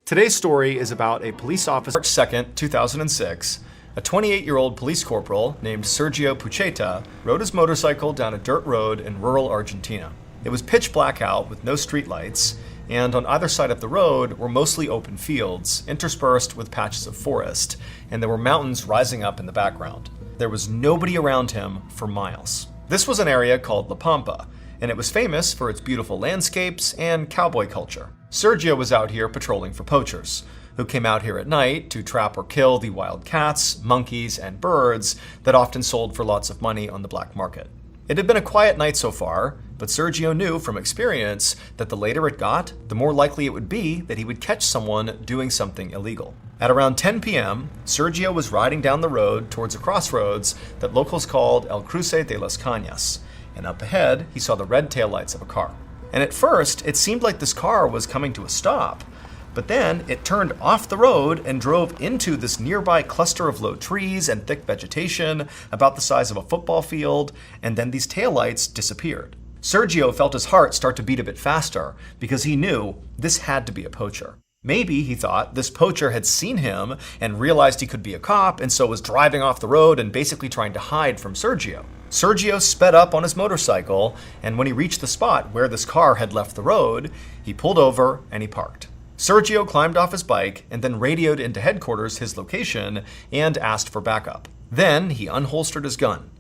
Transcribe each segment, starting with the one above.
Today's story is about a police officer. March 2nd, 2006, a 28-year-old police corporal named Sergio Pucheta rode his motorcycle down a dirt road in rural Argentina. It was pitch black out with no streetlights, and on either side of the road were mostly open fields, interspersed with patches of forest, and there were mountains rising up in the background. There was nobody around him for miles. This was an area called La Pampa, and it was famous for its beautiful landscapes and cowboy culture. Sergio was out here patrolling for poachers, who came out here at night to trap or kill the wild cats, monkeys, and birds that often sold for lots of money on the black market. It had been a quiet night so far, but Sergio knew from experience that the later it got, the more likely it would be that he would catch someone doing something illegal. At around 10 p.m., Sergio was riding down the road towards a crossroads that locals called El Cruce de las Cañas, and up ahead, he saw the red taillights of a car. And at first, it seemed like this car was coming to a stop, but then it turned off the road and drove into this nearby cluster of low trees and thick vegetation about the size of a football field, and then these taillights disappeared. Sergio felt his heart start to beat a bit faster because he knew this had to be a poacher. Maybe, he thought, this poacher had seen him and realized he could be a cop and so was driving off the road and basically trying to hide from Sergio. Sergio sped up on his motorcycle, and when he reached the spot where this car had left the road, he pulled over and he parked. Sergio climbed off his bike and then radioed into headquarters his location and asked for backup. Then he unholstered his gun.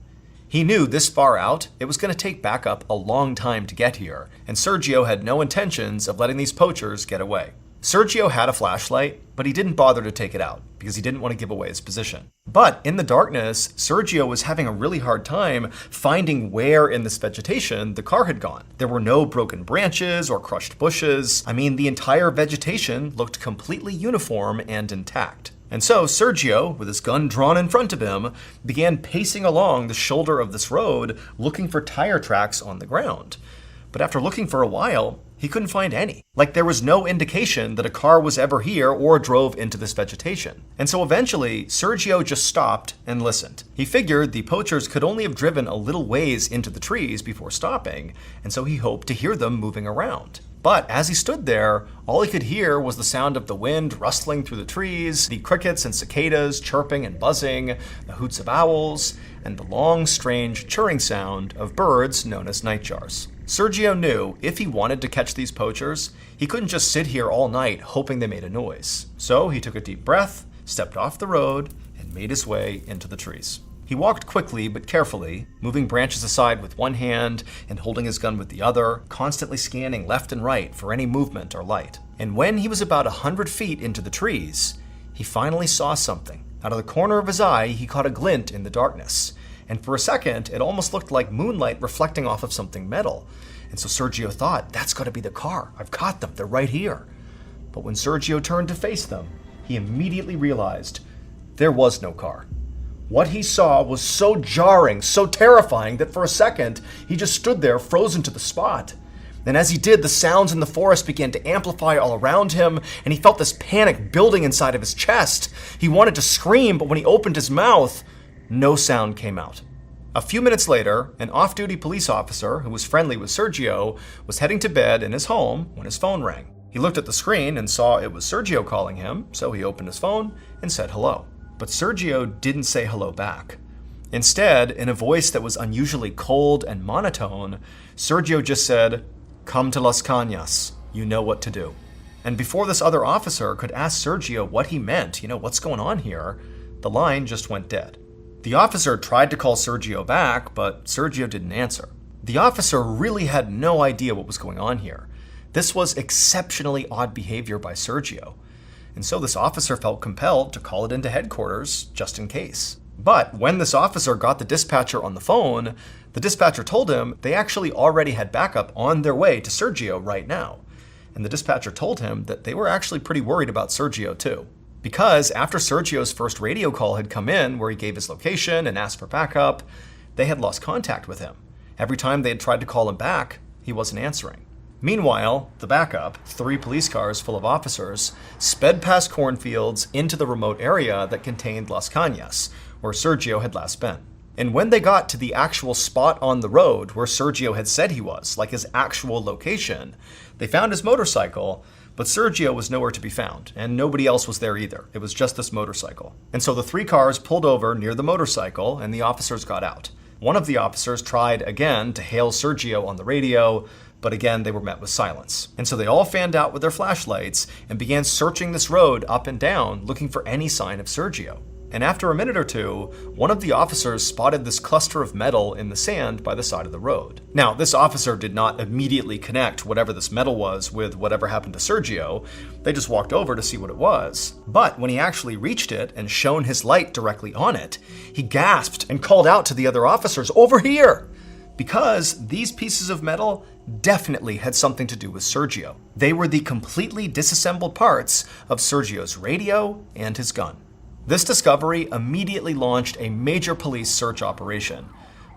He knew this far out, it was going to take backup a long time to get here, and Sergio had no intentions of letting these poachers get away. Sergio had a flashlight, but he didn't bother to take it out because he didn't want to give away his position. But in the darkness, Sergio was having a really hard time finding where in this vegetation the car had gone. There were no broken branches or crushed bushes. I mean, the entire vegetation looked completely uniform and intact. And so Sergio, with his gun drawn in front of him, began pacing along the shoulder of this road looking for tire tracks on the ground. But after looking for a while, he couldn't find any. Like there was no indication that a car was ever here or drove into this vegetation. And so eventually, Sergio just stopped and listened. He figured the poachers could only have driven a little ways into the trees before stopping, and so he hoped to hear them moving around. But as he stood there, all he could hear was the sound of the wind rustling through the trees, the crickets and cicadas chirping and buzzing, the hoots of owls, and the long, strange chirring sound of birds known as nightjars. Sergio knew if he wanted to catch these poachers, he couldn't just sit here all night hoping they made a noise. So he took a deep breath, stepped off the road, and made his way into the trees. He walked quickly but carefully, moving branches aside with one hand and holding his gun with the other, constantly scanning left and right for any movement or light. And when he was about 100 feet into the trees, he finally saw something. Out of the corner of his eye, he caught a glint in the darkness. And for a second, it almost looked like moonlight reflecting off of something metal. And so Sergio thought, that's got to be the car. I've caught them. They're right here. But when Sergio turned to face them, he immediately realized there was no car. What he saw was so jarring, so terrifying that for a second, he just stood there frozen to the spot. And as he did, the sounds in the forest began to amplify all around him, and he felt this panic building inside of his chest. He wanted to scream, but when he opened his mouth, no sound came out. A few minutes later, an off-duty police officer who was friendly with Sergio was heading to bed in his home when his phone rang. He looked at the screen and saw it was Sergio calling him, so he opened his phone and said hello. But Sergio didn't say hello back. Instead, in a voice that was unusually cold and monotone, Sergio just said, "Come to Las Cañas. You know what to do." And before this other officer could ask Sergio what he meant, what's going on here, the line just went dead. The officer tried to call Sergio back, but Sergio didn't answer. The officer really had no idea what was going on here. This was exceptionally odd behavior by Sergio. And so this officer felt compelled to call it into headquarters just in case. But when this officer got the dispatcher on the phone, the dispatcher told him they actually already had backup on their way to Sergio right now. And the dispatcher told him that they were actually pretty worried about Sergio too. Because after Sergio's first radio call had come in where he gave his location and asked for backup, they had lost contact with him. Every time they had tried to call him back, he wasn't answering. Meanwhile, the backup, 3 police cars full of officers, sped past cornfields into the remote area that contained Las Cañas, where Sergio had last been. And when they got to the actual spot on the road where Sergio had said he was, like his actual location, they found his motorcycle, But Sergio was nowhere to be found, and nobody else was there either. It was just this motorcycle. And so the 3 cars pulled over near the motorcycle, and the officers got out. One of the officers tried again to hail Sergio on the radio, but again they were met with silence. And so they all fanned out with their flashlights and began searching this road up and down, looking for any sign of Sergio. And after a minute or two, one of the officers spotted this cluster of metal in the sand by the side of the road. Now, this officer did not immediately connect whatever this metal was with whatever happened to Sergio. They just walked over to see what it was. But when he actually reached it and shone his light directly on it, he gasped and called out to the other officers, "Over here!" Because these pieces of metal definitely had something to do with Sergio. They were the completely disassembled parts of Sergio's radio and his gun. This discovery immediately launched a major police search operation.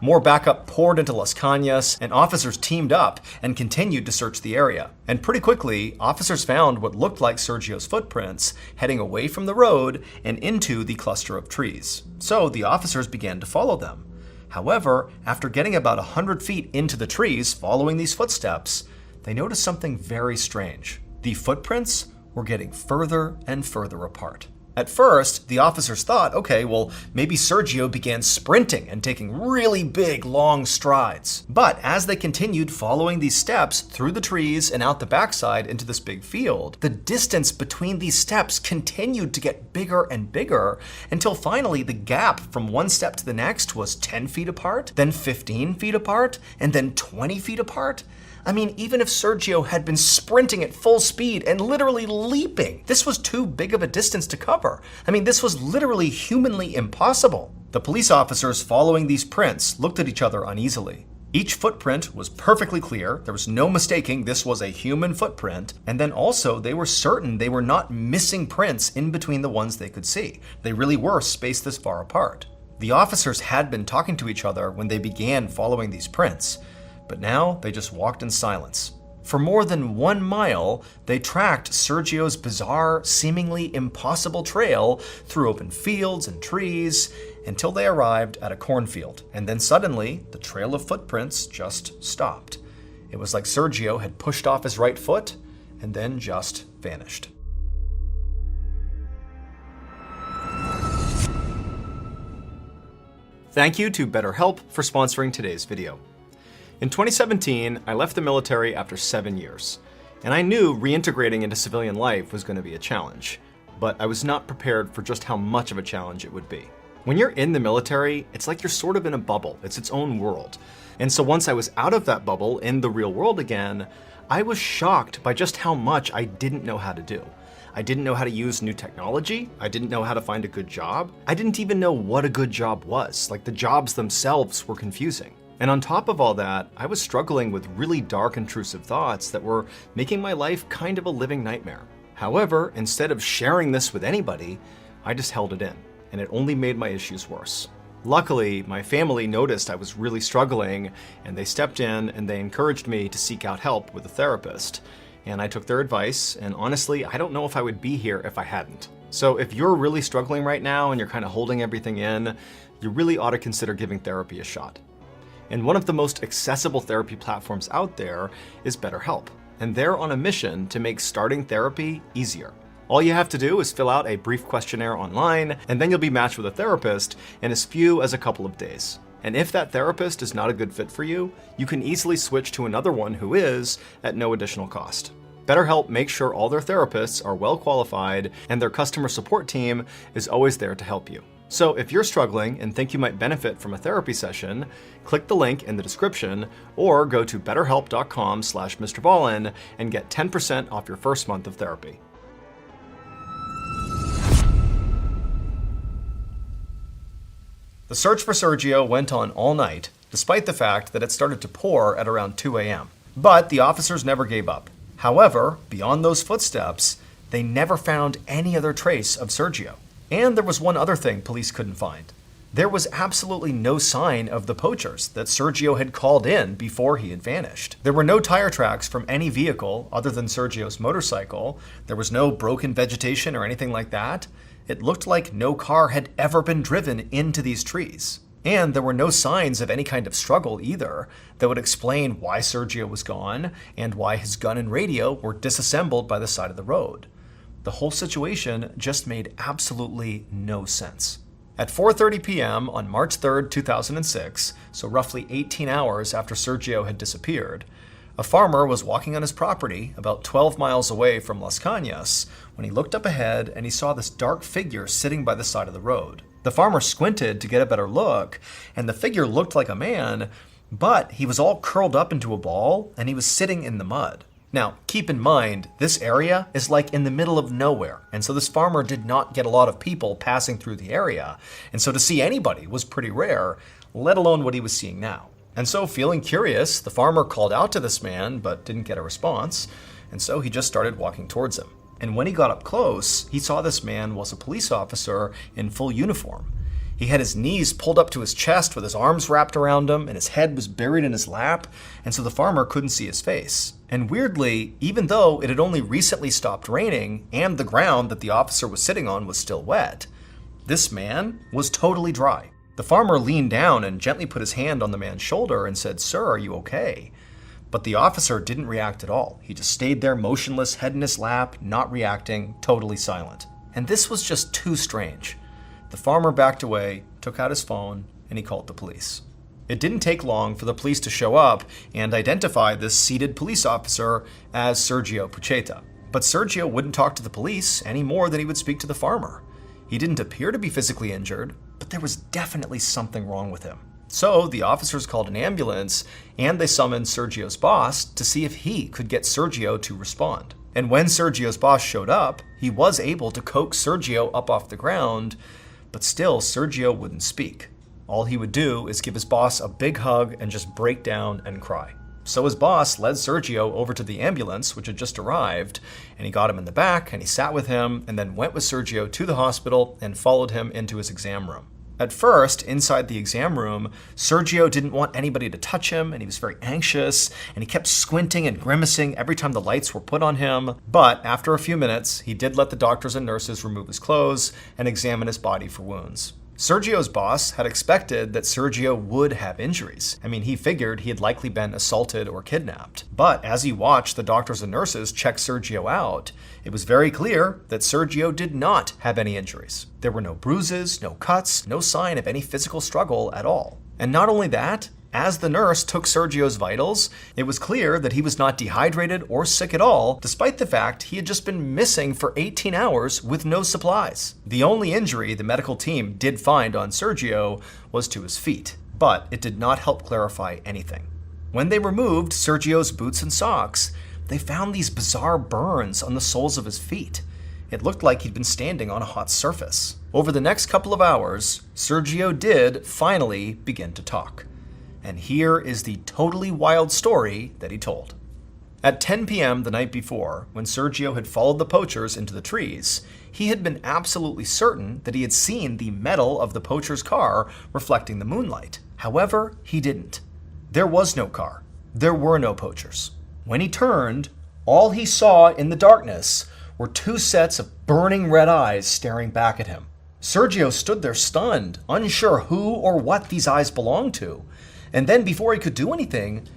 More backup poured into Las Cañas, and officers teamed up and continued to search the area. And pretty quickly, officers found what looked like Sergio's footprints heading away from the road and into the cluster of trees. So the officers began to follow them. However, after getting about 100 feet into the trees following these footsteps, they noticed something very strange. The footprints were getting further and further apart. At first, the officers thought, okay, well, maybe Sergio began sprinting and taking really big, long strides. But as they continued following these steps through the trees and out the backside into this big field, the distance between these steps continued to get bigger and bigger until finally the gap from one step to the next was 10 feet apart, then 15 feet apart, and then 20 feet apart. I mean, even if Sergio had been sprinting at full speed and literally leaping, this was too big of a distance to cover. I mean, this was literally humanly impossible. The police officers following these prints looked at each other uneasily. Each footprint was perfectly clear. There was no mistaking this was a human footprint. And then also they were certain they were not missing prints in between the ones they could see. They really were spaced this far apart. The officers had been talking to each other when they began following these prints. But now they just walked in silence. For more than 1 mile, they tracked Sergio's bizarre, seemingly impossible trail through open fields and trees until they arrived at a cornfield. And then suddenly, the trail of footprints just stopped. It was like Sergio had pushed off his right foot and then just vanished. Thank you to BetterHelp for sponsoring today's video. In 2017, I left the military after 7 years, and I knew reintegrating into civilian life was going to be a challenge, but I was not prepared for just how much of a challenge it would be. When you're in the military, it's like you're sort of in a bubble. It's its own world. And so once I was out of that bubble in the real world again, I was shocked by just how much I didn't know how to do. I didn't know how to use new technology. I didn't know how to find a good job. I didn't even know what a good job was. Like, the jobs themselves were confusing. And on top of all that, I was struggling with really dark, intrusive thoughts that were making my life kind of a living nightmare. However, instead of sharing this with anybody, I just held it in, and it only made my issues worse. Luckily, my family noticed I was really struggling, and they stepped in and they encouraged me to seek out help with a therapist. And I took their advice, and honestly, I don't know if I would be here if I hadn't. So if you're really struggling right now and you're kind of holding everything in, you really ought to consider giving therapy a shot. And one of the most accessible therapy platforms out there is BetterHelp. And they're on a mission to make starting therapy easier. All you have to do is fill out a brief questionnaire online, and then you'll be matched with a therapist in as few as a couple of days. And if that therapist is not a good fit for you, you can easily switch to another one who is at no additional cost. BetterHelp makes sure all their therapists are well qualified, and their customer support team is always there to help you. So if you're struggling and think you might benefit from a therapy session, click the link in the description or go to betterhelp.com/Mr. Ballin and get 10% off your first month of therapy. The search for Sergio went on all night, despite the fact that it started to pour at around 2 a.m. But the officers never gave up. However, beyond those footsteps, they never found any other trace of Sergio. And there was one other thing police couldn't find. There was absolutely no sign of the poachers that Sergio had called in before he had vanished. There were no tire tracks from any vehicle other than Sergio's motorcycle. There was no broken vegetation or anything like that. It looked like no car had ever been driven into these trees. And there were no signs of any kind of struggle either that would explain why Sergio was gone and why his gun and radio were disassembled by the side of the road. The whole situation just made absolutely no sense. At 4:30 p.m. on March 3rd, 2006, so roughly 18 hours after Sergio had disappeared, a farmer was walking on his property about 12 miles away from Las Cañas when he looked up ahead and he saw this dark figure sitting by the side of the road. The farmer squinted to get a better look, and the figure looked like a man, but he was all curled up into a ball and he was sitting in the mud. Now, keep in mind, this area is like in the middle of nowhere, and so this farmer did not get a lot of people passing through the area, and so to see anybody was pretty rare, let alone what he was seeing now. And so, feeling curious, the farmer called out to this man, but didn't get a response, and so he just started walking towards him. And when he got up close, he saw this man was a police officer in full uniform. He had his knees pulled up to his chest with his arms wrapped around him, and his head was buried in his lap, and so the farmer couldn't see his face. And weirdly, even though it had only recently stopped raining, and the ground that the officer was sitting on was still wet, this man was totally dry. The farmer leaned down and gently put his hand on the man's shoulder and said, "Sir, are you okay?" But the officer didn't react at all. He just stayed there motionless, head in his lap, not reacting, totally silent. And this was just too strange. The farmer backed away, took out his phone, and he called the police. It didn't take long for the police to show up and identify this seated police officer as Sergio Pucheta. But Sergio wouldn't talk to the police any more than he would speak to the farmer. He didn't appear to be physically injured, but there was definitely something wrong with him. So the officers called an ambulance and they summoned Sergio's boss to see if he could get Sergio to respond. And when Sergio's boss showed up, he was able to coax Sergio up off the ground, but still Sergio wouldn't speak. All he would do is give his boss a big hug and just break down and cry. So his boss led Sergio over to the ambulance, which had just arrived, and he got him in the back and he sat with him and then went with Sergio to the hospital and followed him into his exam room. At first, inside the exam room, Sergio didn't want anybody to touch him, and he was very anxious, and he kept squinting and grimacing every time the lights were put on him. But after a few minutes, he did let the doctors and nurses remove his clothes and examine his body for wounds. Sergio's boss had expected that Sergio would have injuries. I mean, he figured he had likely been assaulted or kidnapped. But as he watched the doctors and nurses check Sergio out, it was very clear that Sergio did not have any injuries. There were no bruises, no cuts, no sign of any physical struggle at all. And not only that, as the nurse took Sergio's vitals, it was clear that he was not dehydrated or sick at all, despite the fact he had just been missing for 18 hours with no supplies. The only injury the medical team did find on Sergio was to his feet, but it did not help clarify anything. When they removed Sergio's boots and socks, they found these bizarre burns on the soles of his feet. It looked like he'd been standing on a hot surface. Over the next couple of hours, Sergio did finally begin to talk. And here is the totally wild story that he told. At 10 p.m. the night before, when Sergio had followed the poachers into the trees, he had been absolutely certain that he had seen the metal of the poacher's car reflecting the moonlight. However, he didn't. There was no car. There were no poachers. When he turned, all he saw in the darkness were two sets of burning red eyes staring back at him. Sergio stood there stunned, unsure who or what these eyes belonged to. And then before he could do anything,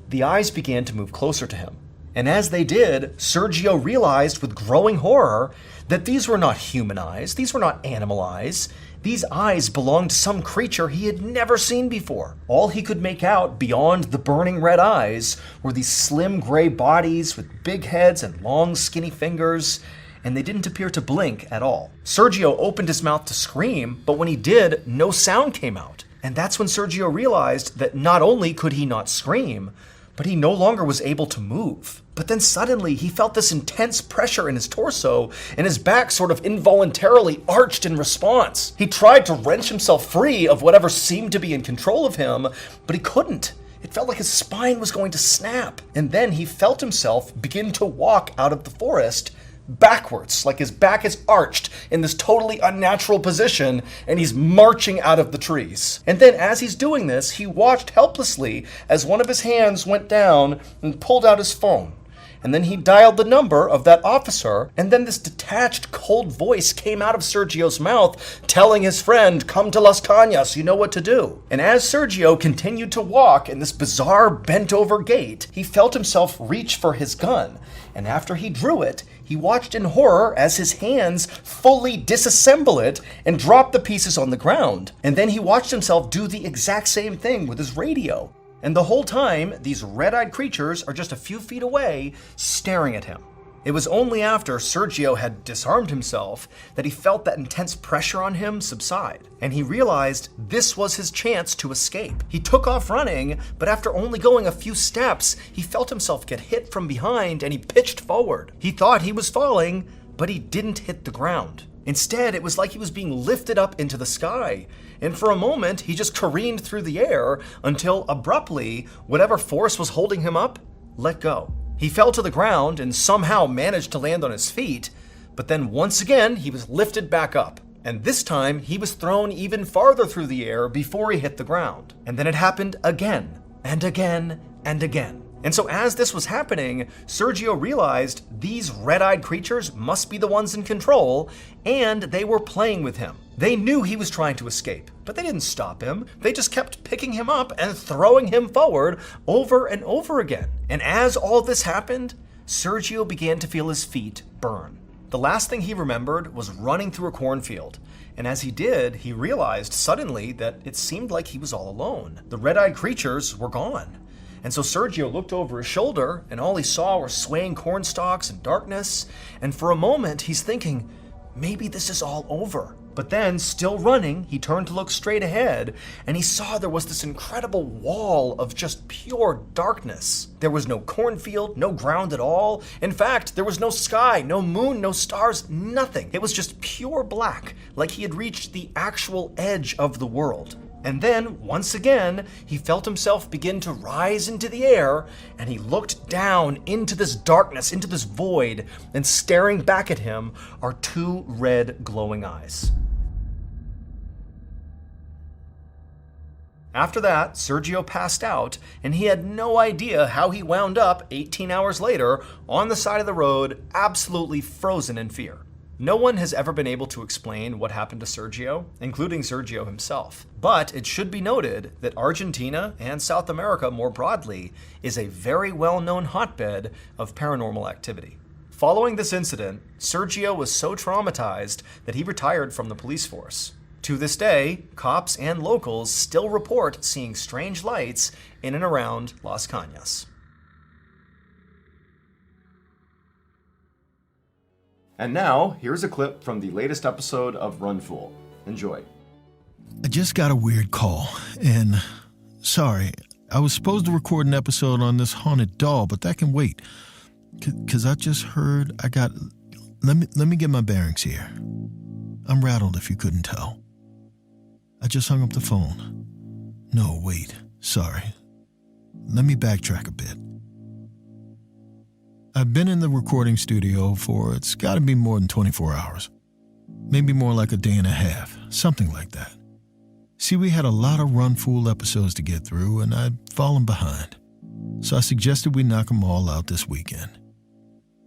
the eyes began to move closer to him. And as they did, Sergio realized with growing horror that these were not human eyes, these were not animal eyes. These eyes belonged to some creature he had never seen before. All he could make out beyond the burning red eyes were these slim gray bodies with big heads and long skinny fingers, and they didn't appear to blink at all. Sergio opened his mouth to scream, but when he did, no sound came out. And that's when Sergio realized that not only could he not scream, but he no longer was able to move. But then suddenly he felt this intense pressure in his torso, and his back sort of involuntarily arched in response. He tried to wrench himself free of whatever seemed to be in control of him, but he couldn't. It felt like his spine was going to snap. And then he felt himself begin to walk out of the forest backwards, like his back is arched in this totally unnatural position, and he's marching out of the trees. And then as he's doing this, he watched helplessly as one of his hands went down and pulled out his phone. and then he dialed the number of that officer, and then this detached, cold voice came out of Sergio's mouth, telling his friend, "Come to Las Cañas, you know what to do." And as Sergio continued to walk in this bizarre bent-over gait, he felt himself reach for his gun, and after he drew it, he watched in horror as his hands fully disassemble it and drop the pieces on the ground. And then he watched himself do the exact same thing with his radio. And the whole time, these red-eyed creatures are just a few feet away, staring at him. It was only after Sergio had disarmed himself that he felt that intense pressure on him subside, and he realized this was his chance to escape. He took off running, but after only going a few steps, he felt himself get hit from behind and he pitched forward. He thought he was falling, but he didn't hit the ground. Instead, it was like he was being lifted up into the sky, and for a moment, he just careened through the air until abruptly, whatever force was holding him up let go. He fell to the ground and somehow managed to land on his feet, but then once again, he was lifted back up. And this time, he was thrown even farther through the air before he hit the ground. And then it happened again, and again, and again. And so as this was happening, Sergio realized these red-eyed creatures must be the ones in control, and they were playing with him. They knew he was trying to escape, but they didn't stop him. They just kept picking him up and throwing him forward over and over again. And as all this happened, Sergio began to feel his feet burn. The last thing he remembered was running through a cornfield. And as he did, he realized suddenly that it seemed like he was all alone. The red-eyed creatures were gone. And so Sergio looked over his shoulder, and all he saw were swaying corn stalks and darkness. And for a moment, he's thinking, maybe this is all over. But then, still running, he turned to look straight ahead, and he saw there was this incredible wall of just pure darkness. There was no cornfield, no ground at all. In fact, there was no sky, no moon, no stars, nothing. It was just pure black, like he had reached the actual edge of the world. And then, once again, he felt himself begin to rise into the air, and he looked down into this darkness, into this void, and staring back at him are two red glowing eyes. After that, Sergio passed out, and he had no idea how he wound up 18 hours later on the side of the road, absolutely frozen in fear. No one has ever been able to explain what happened to Sergio, including Sergio himself. But it should be noted that Argentina and South America more broadly is a very well-known hotbed of paranormal activity. Following this incident, Sergio was so traumatized that he retired from the police force. To this day, cops and locals still report seeing strange lights in and around Las Cañas. And now, here's a clip from the latest episode of Run Fool. Enjoy. I just got a weird call, and sorry, I was supposed to record an episode on this haunted doll, but that can wait. Because I just heard let me get my bearings here. I'm rattled if you couldn't tell. I just hung up the phone. No, wait, sorry. Let me backtrack a bit. I've been in the recording studio for, it's got to be more than 24 hours. Maybe more like a day and a half, something like that. See, we had a lot of Run Fool episodes to get through, and I'd fallen behind. So I suggested we knock them all out this weekend.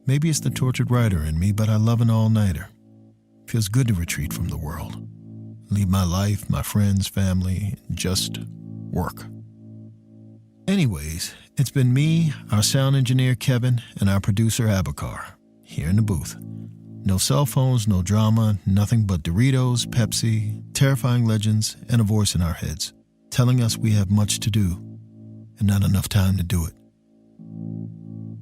Maybe it's the tortured writer in me, but I love an all-nighter. Feels good to retreat from the world. Leave my life, my friends, family, and just work. Anyways, it's been me, our sound engineer Kevin, and our producer Abakar, here in the booth. No cell phones, no drama, nothing but Doritos, Pepsi, terrifying legends, and a voice in our heads, telling us we have much to do, and not enough time to do it.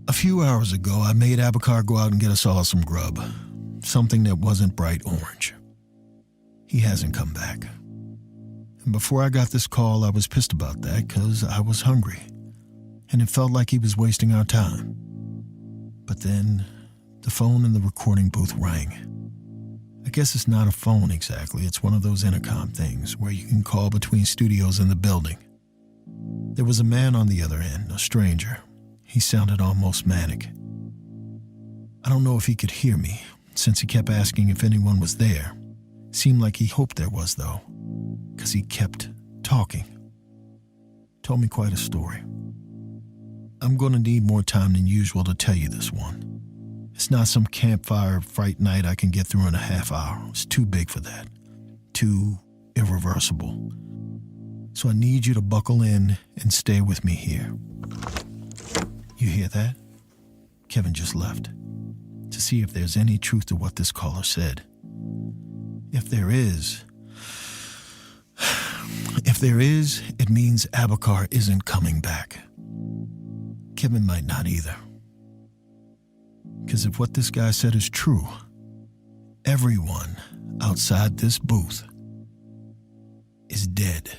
A few hours ago, I made Abakar go out and get us all some grub, something that wasn't bright orange. He hasn't come back. And before I got this call, I was pissed about that because I was hungry, and it felt like he was wasting our time. But then, the phone in the recording booth rang. I guess it's not a phone exactly, it's one of those intercom things where you can call between studios in the building. There was a man on the other end, a stranger. He sounded almost manic. I don't know if he could hear me, since he kept asking if anyone was there. Seemed like he hoped there was, though, because he kept talking. Told me quite a story. I'm going to need more time than usual to tell you this one. It's not some campfire fright night I can get through in a half hour. It's too big for that. Too irreversible. So I need you to buckle in and stay with me here. You hear that? Kevin just left to see if there's any truth to what this caller said. If there is, it means Abakar isn't coming back. Kevin might not either. Because if what this guy said is true, everyone outside this booth is dead.